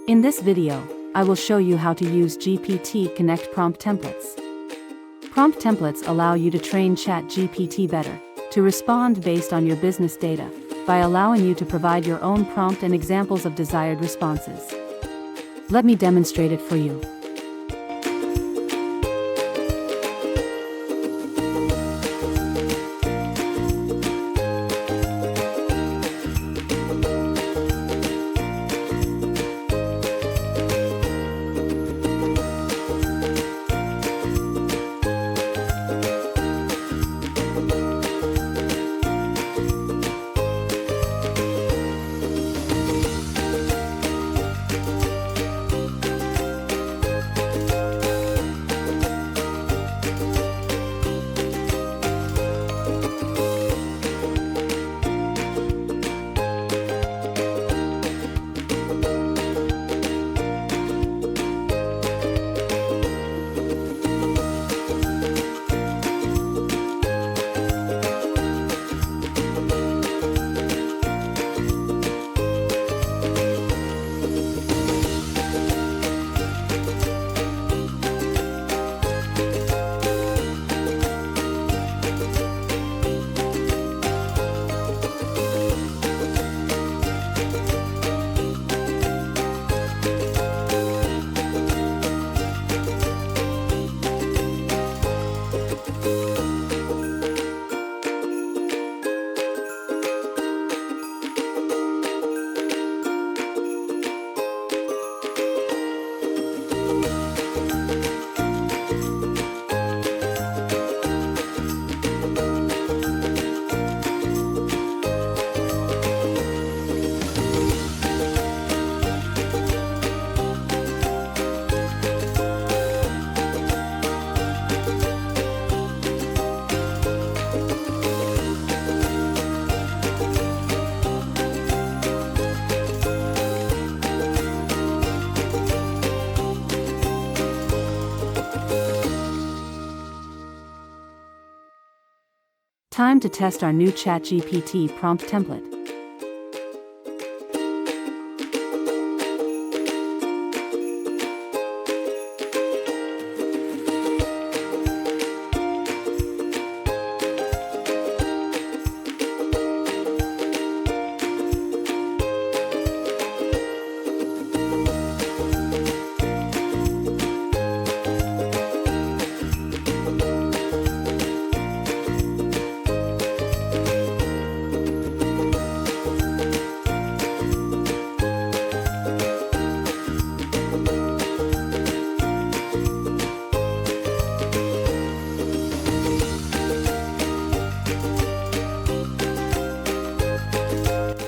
In this video, I will show you how to use GPT-Connect prompt templates. Prompt templates allow you to train ChatGPT better, to respond based on your business data, by allowing you to provide your own prompt and examples of desired responses. Let me demonstrate it for you. Time to test our new ChatGPT prompt template.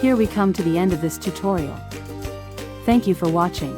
Here we come to the end of this tutorial. Thank you for watching.